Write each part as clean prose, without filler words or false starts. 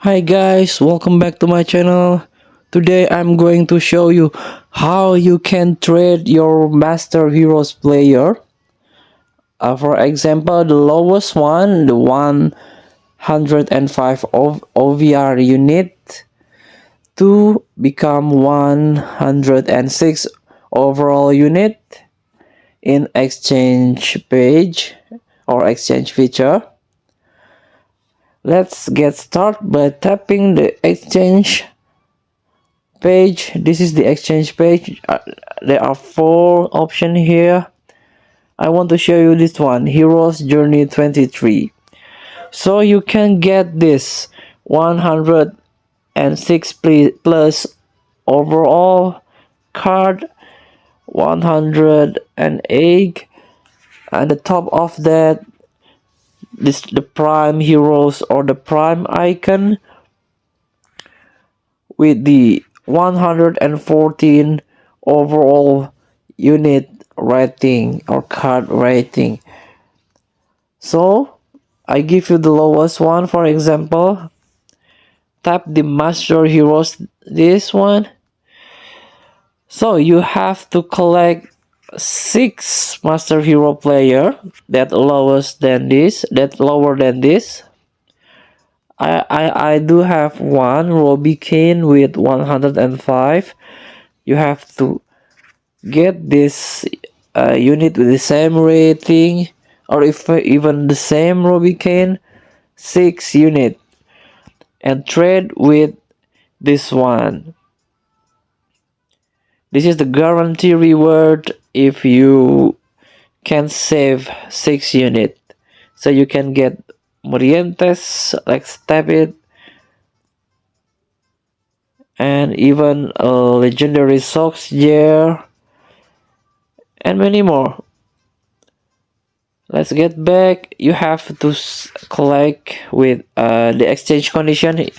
Hi guys, welcome back to my channel. Today I'm going to show you how you can trade your Master Heroes player. For example, the lowest one, the 105 OVR unit, to become 106 overall unit in exchange page or exchange feature. Let's get started by tapping the exchange page. This is the exchange page. There are four options here. I want to show you this one, Heroes Journey 23. So you can get this 106 plus overall card, 108, and the top of that, this the prime heroes or the prime icon with the 114 overall unit rating or card rating. So I give you the lowest one. For example, tap the Master Heroes, this one. So you have to collect 6 Master Hero player that lower than this. I do have one Robbie Kane with 105. You have to get this unit with the same rating, or if even the same Robbie Kane, 6 unit, and trade with this one. This is the guarantee reward if you can save 6 unit. So you can get Morientes, let's tap it, and even a legendary socks gear, and many more. Let's get back. You have to collect with the exchange condition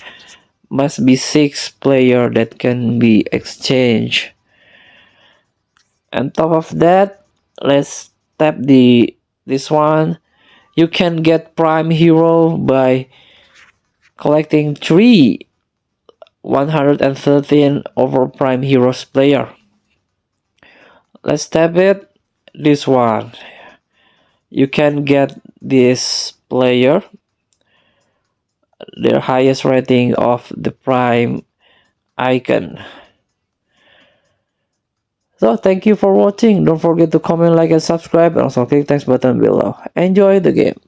must be 6 player that can be exchanged. On top of that, let's tap this one. You can get prime hero by collecting 3 113 over prime heroes player. Let's tap it. This one. You can get this player, their highest rating of the prime icon. So thank you for watching. Don't forget to comment, like, and subscribe, and also click the thanks button below. Enjoy the game.